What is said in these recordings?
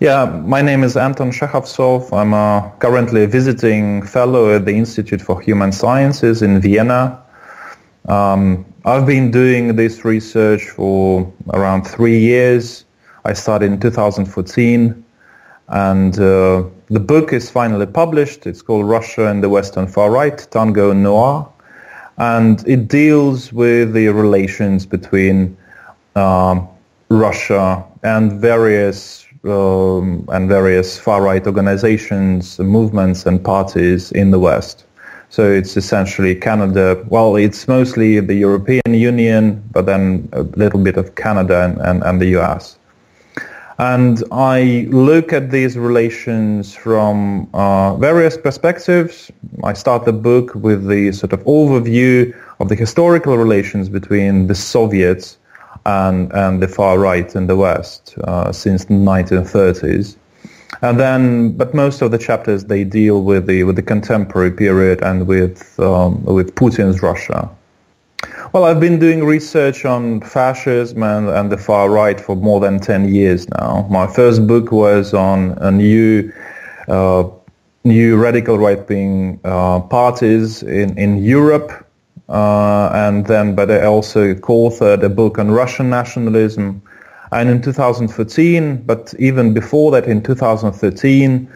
Yeah, my name is Anton Shekhovtsov. I'm currently a visiting fellow at the Institute for Human Sciences in Vienna. I've been doing this research for around 3 years. I started in 2014, and the book is finally published. It's called Russia and the Western Far Right, Tango Noir, and it deals with the relations between Russia and various far-right organizations, movements and parties in the West. So it's essentially Canada, well, it's mostly the European Union, but then a little bit of Canada and the US. And I look at these relations from various perspectives. I start the book with the sort of overview of the historical relations between the Soviets and the far right in the West since the 1930s. And then, but most of the chapters, they deal with the contemporary period and with Putin's Russia. Well, I've been doing research on fascism and the far right for more than 10 years now. My first book was on a new radical right-wing parties in Europe. But I also co-authored a book on Russian nationalism. And in 2014, but even before that, in 2013,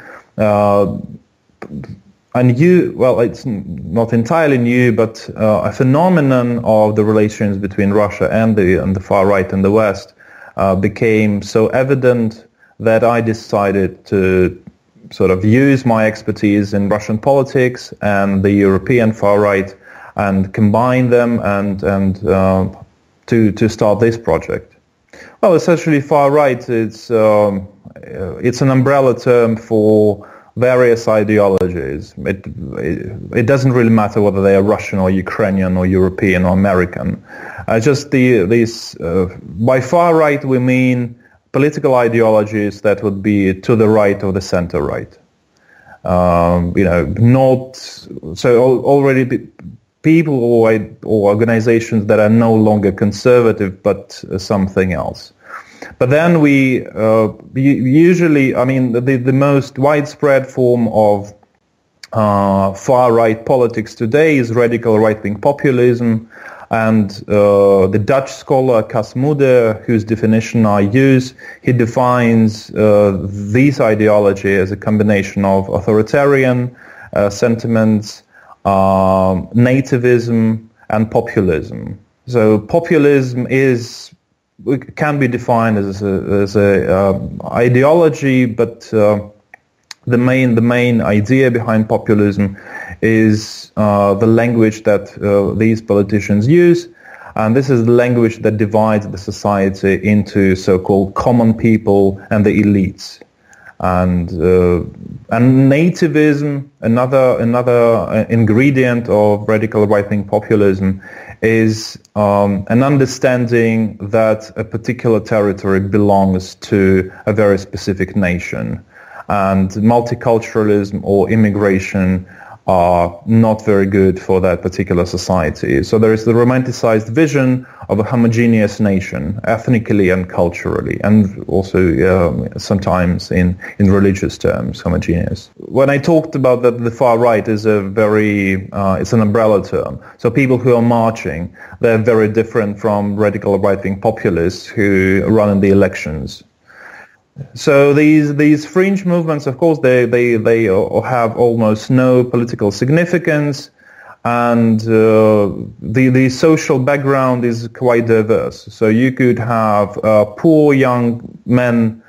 I knew, well, it's not entirely new, but a phenomenon of the relations between Russia and the far right in the West became so evident that I decided to sort of use my expertise in Russian politics and the European far right and combine them and to start this project. Well, essentially, far right, it's an umbrella term for various ideologies. It doesn't really matter whether they are Russian or Ukrainian or European or American. By far right, we mean political ideologies that would be to the right or the center right. Not so already. People or organizations that are no longer conservative but something else. But then we usually, I mean, the most widespread form of far-right politics today is radical right-wing populism, and the Dutch scholar Cas Mudde, whose definition I use, he defines these ideology as a combination of authoritarian sentiments, nativism and populism. So populism can be defined as a ideology, but the main idea behind populism is the language that these politicians use, and this is the language that divides the society into so-called common people and the elites. And nativism, another ingredient of radical right-wing populism, is an understanding that a particular territory belongs to a very specific nation, and multiculturalism or immigration are not very good for that particular society. So there is the romanticized vision of a homogeneous nation, ethnically and culturally, and also sometimes in religious terms, homogeneous. When I talked about that the far right is it's an umbrella term. So people who are marching, they're very different from radical right-wing populists who run in the elections. So these fringe movements, of course, they have almost no political significance, and the social background is quite diverse. So you could have poor young men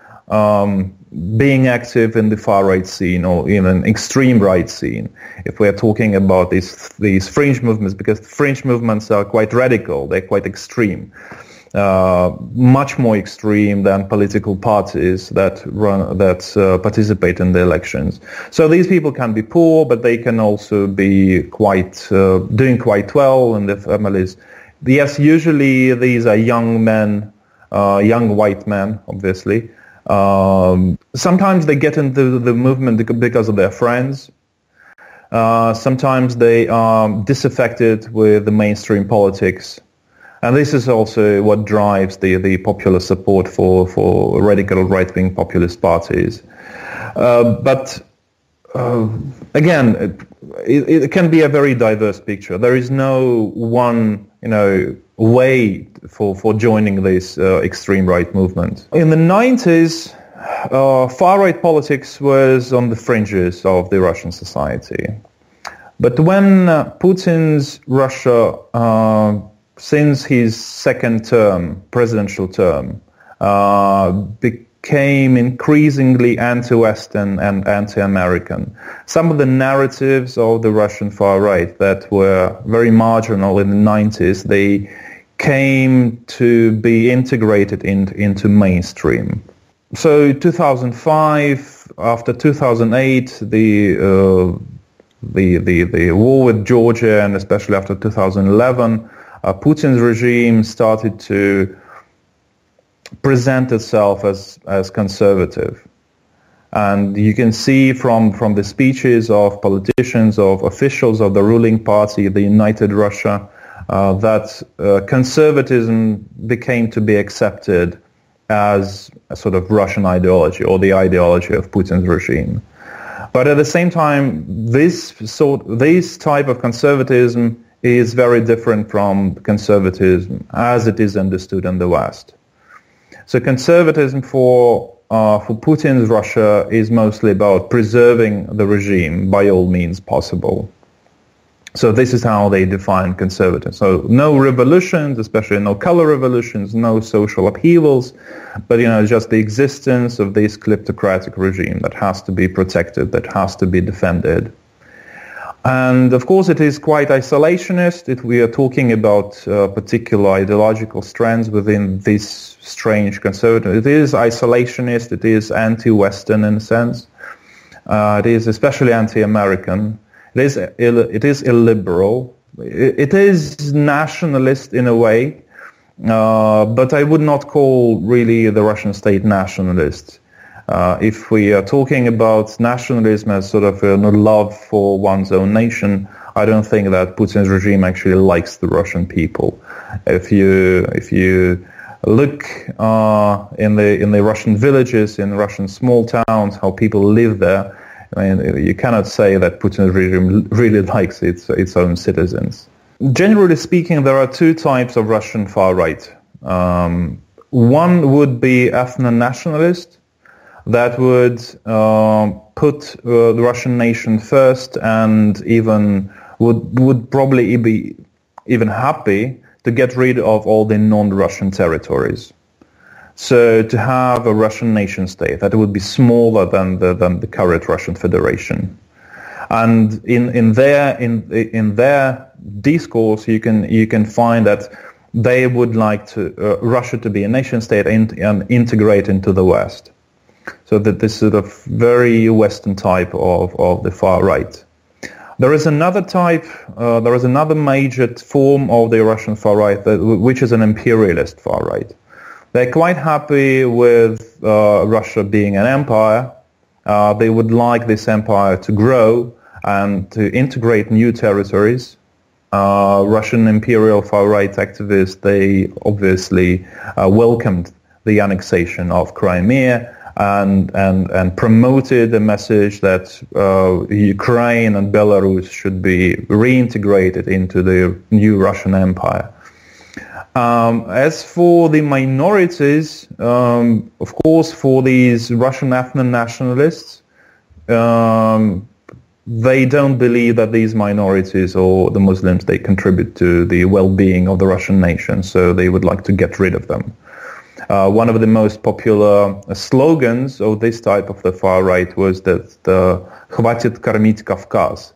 being active in the far right scene or even extreme right scene. If we're talking about these fringe movements, because fringe movements are quite radical, they're quite extreme. Much more extreme than political parties that participate in the elections. So these people can be poor, but they can also be doing quite well in their families. Yes, usually these are young men, young white men, obviously. Sometimes they get into the movement because of their friends. Sometimes they are disaffected with the mainstream politics. And this is also what drives the popular support for radical right-wing populist parties. But again, it can be a very diverse picture. There is no one, way for joining this extreme right movement. In the 90s, far-right politics was on the fringes of the Russian society. But when Putin's Russia, since his second term, presidential term, became increasingly anti-Western and anti-American, some of the narratives of the Russian far-right that were very marginal in the 90s, they came to be integrated into mainstream. So 2005, after 2008, the war with Georgia, and especially after 2011, Putin's regime started to present itself as conservative. And you can see from the speeches of politicians, of officials of the ruling party, the United Russia, that conservatism became to be accepted as a sort of Russian ideology, or the ideology of Putin's regime. But at the same time, this type of conservatism is very different from conservatism as it is understood in the West. So conservatism for Putin's Russia is mostly about preserving the regime by all means possible. So this is how they define conservatism. So no revolutions, especially no color revolutions, no social upheavals, but just the existence of this kleptocratic regime that has to be protected, that has to be defended. And of course it is quite isolationist. We are talking about particular ideological strands within this strange conservative. It is isolationist, it is anti-Western in a sense. It is especially anti-American. It is illiberal. It is nationalist in a way, but I would not call really the Russian state nationalist. If we are talking about nationalism as sort of a love for one's own nation, I don't think that Putin's regime actually likes the Russian people. If you look in the Russian villages, in Russian small towns, how people live there, I mean, you cannot say that Putin's regime really likes its own citizens. Generally speaking, there are two types of Russian far-right. One would be ethno-nationalist, that would put the Russian nation first, and even would probably be even happy to get rid of all the non-Russian territories. So to have a Russian nation state that would be smaller than the current Russian Federation, and in their discourse you can find that they would like Russia to be a nation state and integrate into the West. So that this sort of very Western type of the far right. There is another type. There is another major form of the Russian far right, which is an imperialist far right. They're quite happy with Russia being an empire. They would like this empire to grow and to integrate new territories. Russian imperial far-right activists, they obviously welcomed the annexation of Crimea and promoted the message that Ukraine and Belarus should be reintegrated into the new Russian empire. As for the minorities, of course, for these Russian ethno-nationalists, they don't believe that these minorities or the Muslims, they contribute to the well-being of the Russian nation, so they would like to get rid of them. One of the most popular slogans of this type of the far right was that "Хватит кормить Кавказ."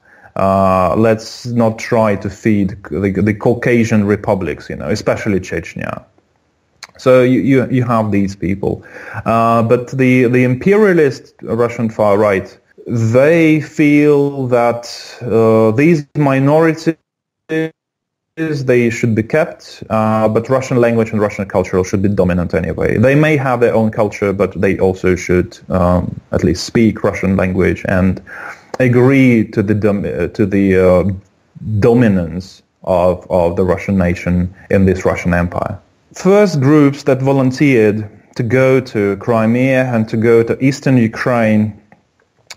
Let's not try to feed the Caucasian republics, especially Chechnya. So you have these people, but the imperialist Russian far right, they feel that these minorities, they should be kept, but Russian language and Russian culture should be dominant anyway. They may have their own culture, but they also should at least speak Russian language and agree to the dominance of the Russian nation in this Russian Empire. First groups that volunteered to go to Crimea and to go to Eastern Ukraine,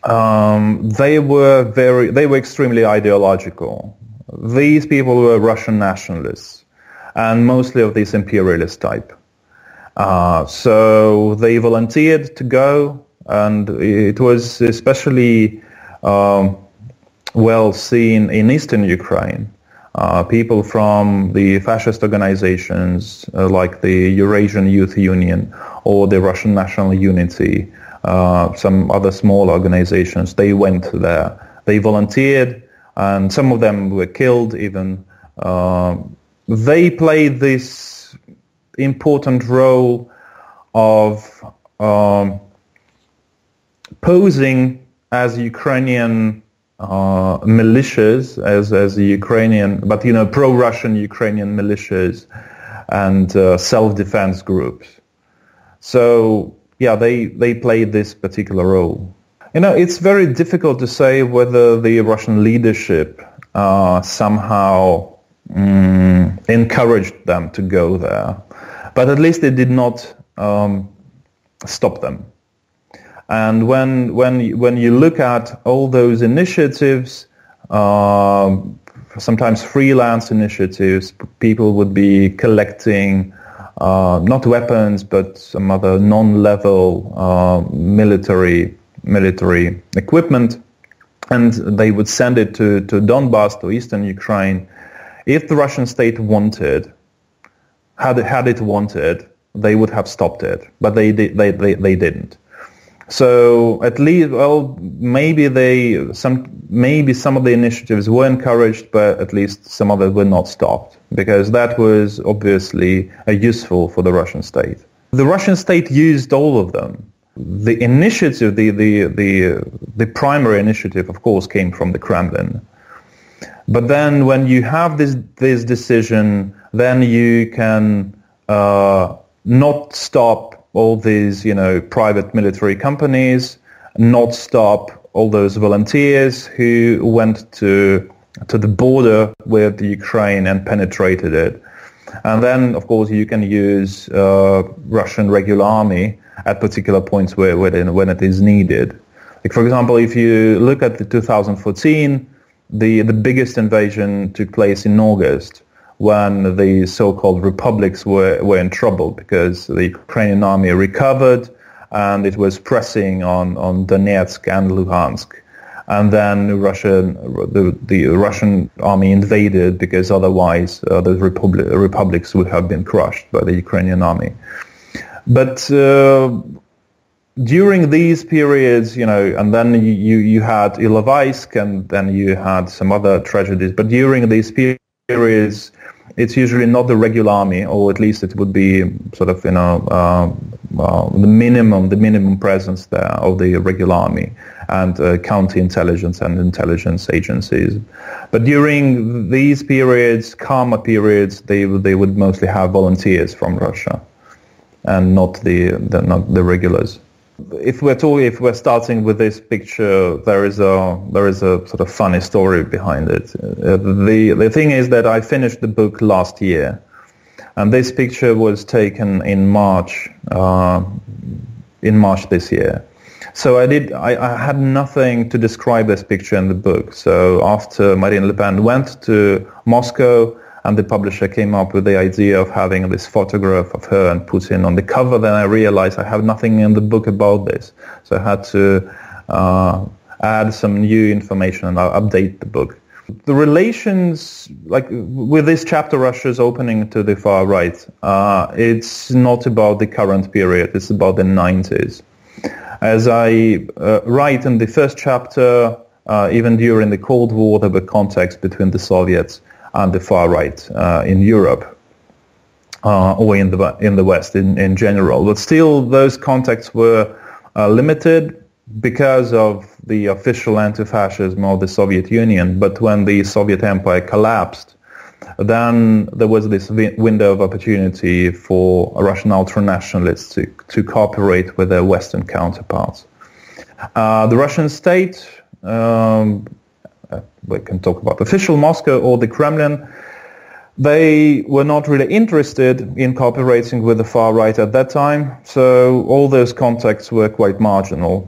they were extremely ideological. These people were Russian nationalists, and mostly of this imperialist type. So they volunteered to go, and it was especially well seen in Eastern Ukraine. People from the fascist organizations like the Eurasian Youth Union or the Russian National Unity, some other small organizations, they went there. They volunteered, and some of them were killed even. They played this important role of posing as Ukrainian militias, as Ukrainian, but pro-Russian Ukrainian militias and self-defense groups. So yeah, they played this particular role. It's very difficult to say whether the Russian leadership somehow encouraged them to go there, but at least it did not stop them. And when you look at all those initiatives, sometimes freelance initiatives, people would be collecting not weapons but some other non-level military equipment, and they would send it to Donbass, to Eastern Ukraine. If the Russian state had it wanted, they would have stopped it, but they didn't. So at least, maybe some of the initiatives were encouraged, but at least some of it were not stopped, because that was obviously useful for the Russian state. The Russian state used all of them. The initiative, the primary initiative, of course, came from the Kremlin. But then when you have this decision, then you can not stop all these, private military companies, not stop all those volunteers who went to the border with Ukraine and penetrated it. And then, of course, you can use Russian regular army at particular points when it is needed. Like, for example, if you look at the 2014, the biggest invasion took place in August, when the so-called republics were in trouble because the Ukrainian army recovered and it was pressing on Donetsk and Luhansk. And then the Russian army invaded, because otherwise the republics would have been crushed by the Ukrainian army. But during these periods, and then you had Ilovaisk, and then you had some other tragedies. But during these periods, it's usually not the regular army, or at least it would be sort of, the minimum presence there of the regular army and counterintelligence and intelligence agencies. But during these periods, calmer periods, they would mostly have volunteers from Russia, and not the regulars. If we're starting with this picture, there is a sort of funny story behind it. The thing is that I finished the book last year, and this picture was taken in March this year. So I had nothing to describe this picture in the book. So after Marine Le Pen went to Moscow, and the publisher came up with the idea of having this photograph of her and Putin on the cover, then I realized I have nothing in the book about this. So I had to add some new information and I'll update the book. The relations, like with this chapter, Russia's opening to the far right, it's not about the current period, it's about the 90s. As I write in the first chapter, even during the Cold War, there were contacts between the Soviets and the far right in Europe, or in the West in general. But still, those contacts were limited because of the official anti-fascism of the Soviet Union. But when the Soviet Empire collapsed, then there was this window of opportunity for Russian ultra-nationalists to cooperate with their Western counterparts. The Russian state, we can talk about official Moscow or the Kremlin, They were not really interested in cooperating with the far right at that time, so all those contacts were quite marginal.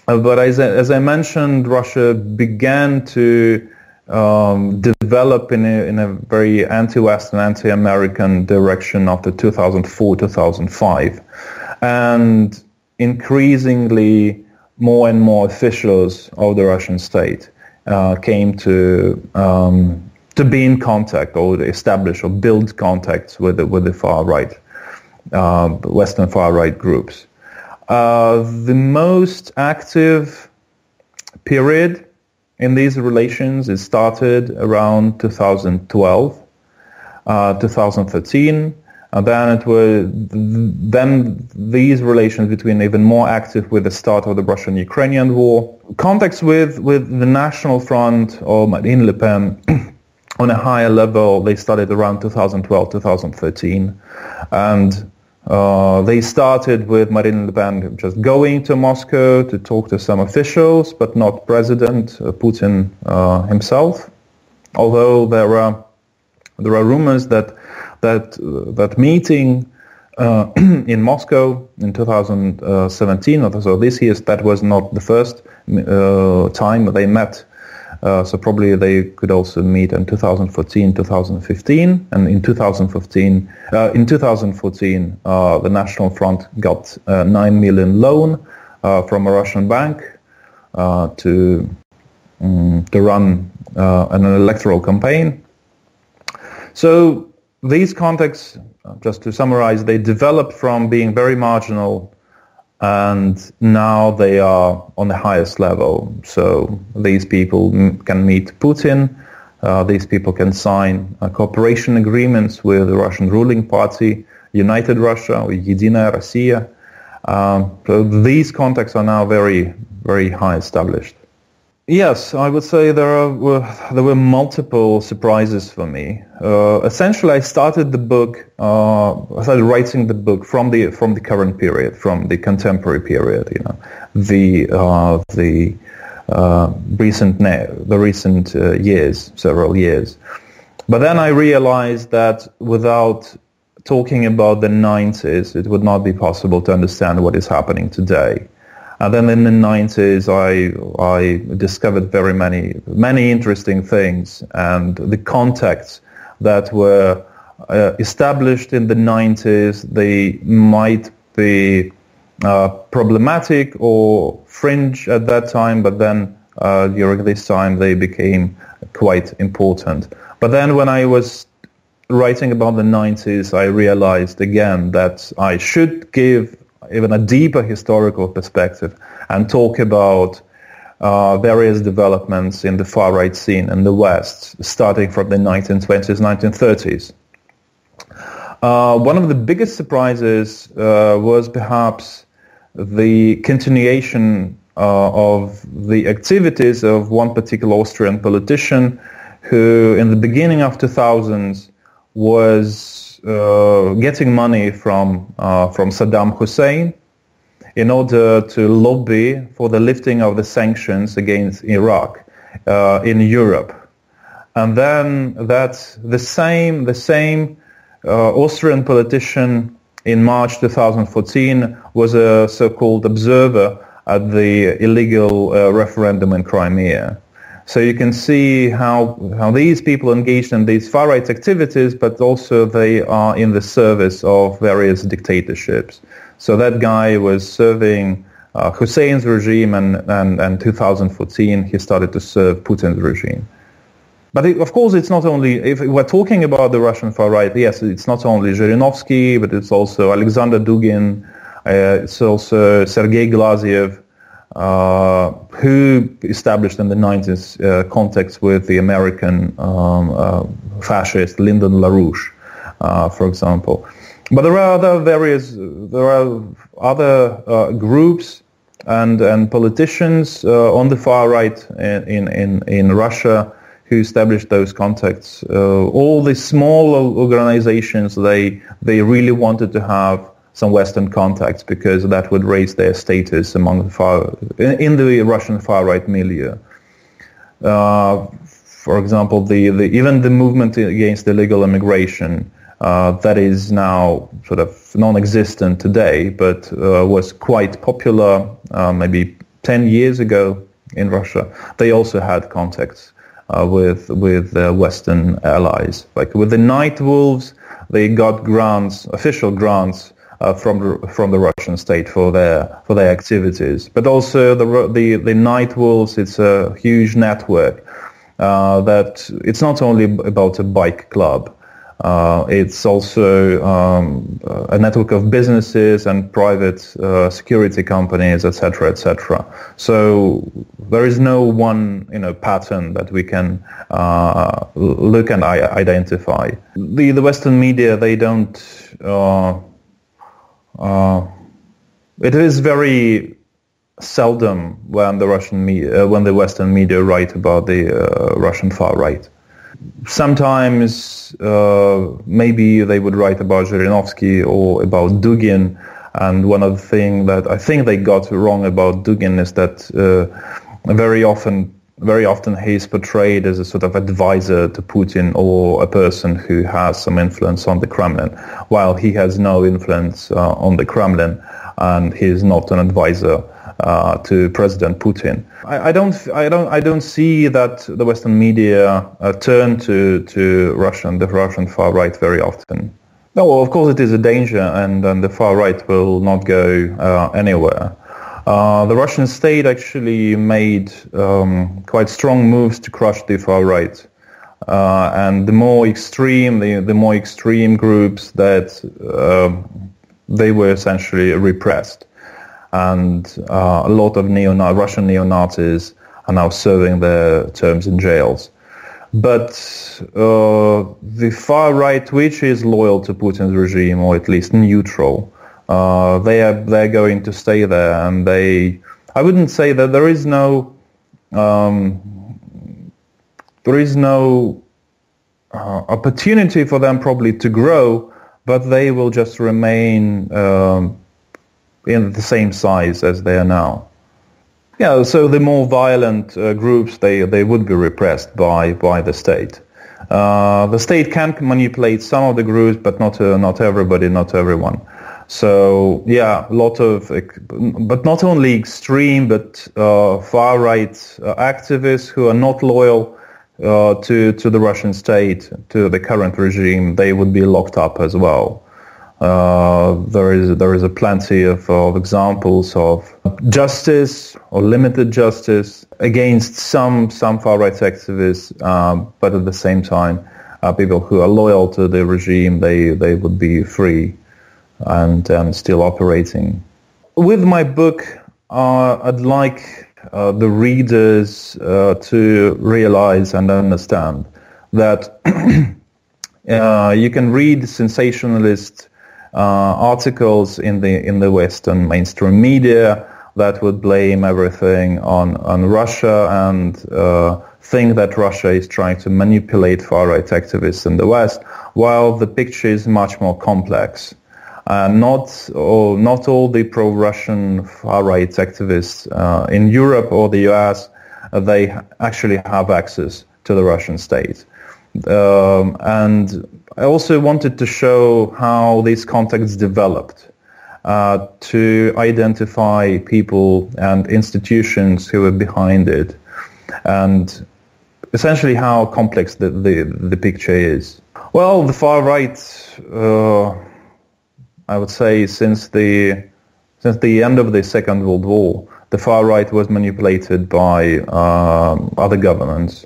But as I mentioned, Russia began to develop in a very anti-Western, anti-American direction after 2004-2005. And increasingly, more and more officials of the Russian state came to be in contact or establish or build contacts with the far right, Western far right groups. The most active period in these relations, it started around 2012, 2013, and then these relations became even more active with the start of the Russian-Ukrainian war. Contacts with the National Front or Marine Le Pen on a higher level, they started around 2012, 2013, and they started with Marine Le Pen just going to Moscow to talk to some officials, but not President Putin himself. Although there are rumors that meeting in Moscow in 2017, so this year, that was not the first time they met. So probably they could also meet in 2014, 2015, and in 2014, the National Front got a 9 million loan from a Russian bank to run an electoral campaign. So these contacts, just to summarize, they developed from being very marginal, and now they are on the highest level. So these people can meet Putin, these people can sign cooperation agreements with the Russian ruling party, United Russia, or Единая Россия. So these contacts are now very, very high established. Yes, I would say there were multiple surprises for me. Essentially, I started writing the book from the current period, from the contemporary period. The recent years, several years. But then I realized that without talking about the 90s, it would not be possible to understand what is happening today. And then in the 90s, I discovered very many interesting things, and the contacts that were established in the 90s, they might be problematic or fringe at that time, but then during this time they became quite important. But then when I was writing about the 90s, I realized again that I should give even a deeper historical perspective and talk about various developments in the far-right scene in the West, starting from the 1920s, 1930s. One of the biggest surprises was perhaps the continuation of the activities of one particular Austrian politician who, in the beginning of 2000s, was getting money from Saddam Hussein in order to lobby for the lifting of the sanctions against Iraq in Europe. And then that's the same Austrian politician in March 2014 was a so-called observer at the illegal referendum in Crimea. So you can see how these people engaged in these far-right activities, but also they are in the service of various dictatorships. So that guy was serving Hussein's regime, and 2014 he started to serve Putin's regime. But of course, it's not only, if we're talking about the Russian far-right, yes, it's not only Zhirinovsky, but it's also Aleksandr Dugin, it's also Sergey Glazyev, who established in the 90s contacts with the American fascist Lyndon LaRouche, for example. But there are other groups and politicians on the far right in Russia who established those contacts. All the small organizations, they really wanted to have some Western contacts because that would raise their status among in the Russian far-right milieu. for example, even the movement against illegal immigration, that is now sort of non-existent today, but was quite popular maybe 10 years ago in Russia. They also had contacts with Western allies. Like with the Night Wolves, they got grants, official grants from the Russian state for their activities. But also the Night Wolves, it's a huge network that it's not only about a bike club. It's also a network of businesses and private security companies, etc., etc. So there is no one, pattern that we can look and identify. The Western media, they don't. It is very seldom when the Western media write about the Russian far right. Sometimes maybe they would write about Zhirinovsky or about Dugin, and one of the things that I think they got wrong about Dugin is that very often he is portrayed as a sort of advisor to Putin or a person who has some influence on the Kremlin, while he has no influence on the Kremlin and he is not an advisor to President Putin. I don't see that the Western media turn to the Russian far right very often. No, well, of course it is a danger, and the far right will not go anywhere. The Russian state actually made quite strong moves to crush the far right, and the more extreme groups that they were essentially repressed. And a lot of Russian neo-Nazis are now serving their terms in jails. But the far right, which is loyal to Putin's regime, or at least neutral, they're going to stay there. And I wouldn't say that there is no opportunity for them probably to grow, but they will just remain in the same size as they are now. Yeah, so the more violent groups, they would be repressed by the state. The state can manipulate some of the groups, but not everybody, not everyone. So yeah, but not only extreme, but far right activists who are not loyal to the Russian state, to the current regime, they would be locked up as well. There is a plenty of examples of justice or limited justice against some far right activists, but at the same time, people who are loyal to the regime, they would be free and still operating. With my book, I'd like the readers to realize and understand that you can read sensationalist articles in the Western mainstream media that would blame everything on Russia and think that Russia is trying to manipulate far-right activists in the West, while the picture is much more complex. Not all the pro-Russian far-right activists in Europe or the US, they actually have access to the Russian state. And I also wanted to show how these contacts developed to identify people and institutions who were behind it, and essentially how complex the picture is. Well, the far right, I would say, since the end of the Second World War, the far right was manipulated by other governments.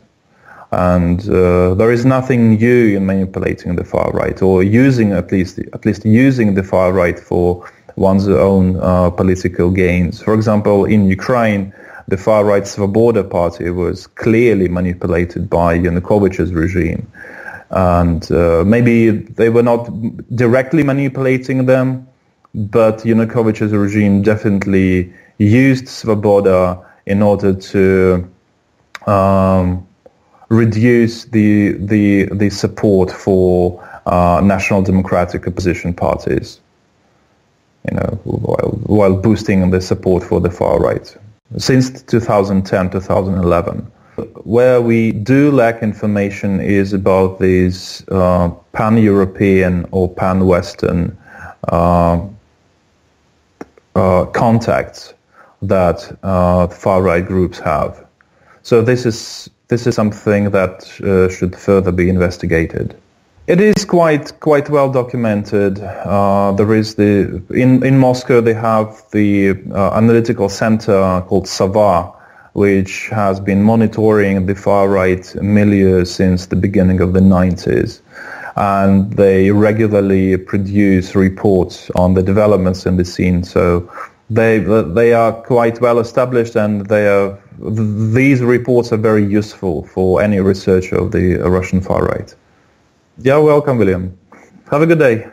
And there is nothing new in manipulating the far right, or using at least using the far right for one's own political gains. For example, in Ukraine, the far right Svoboda Party was clearly manipulated by Yanukovych's regime, and maybe they were not directly manipulating them, but Yanukovych's regime definitely used Svoboda in order to reduce the support for national democratic opposition parties, while boosting the support for the far right. Since 2010, 2011, Where we do lack information is about these pan-European or pan-Western contacts that far-right groups have. So this is something that should further be investigated. It is quite well documented. There is in Moscow they have the analytical center called Sava, which has been monitoring the far-right milieu since the beginning of the 90s. And they regularly produce reports on the developments in the scene. So they are quite well established, and these reports are very useful for any researcher of the Russian far-right. You're welcome, William. Have a good day.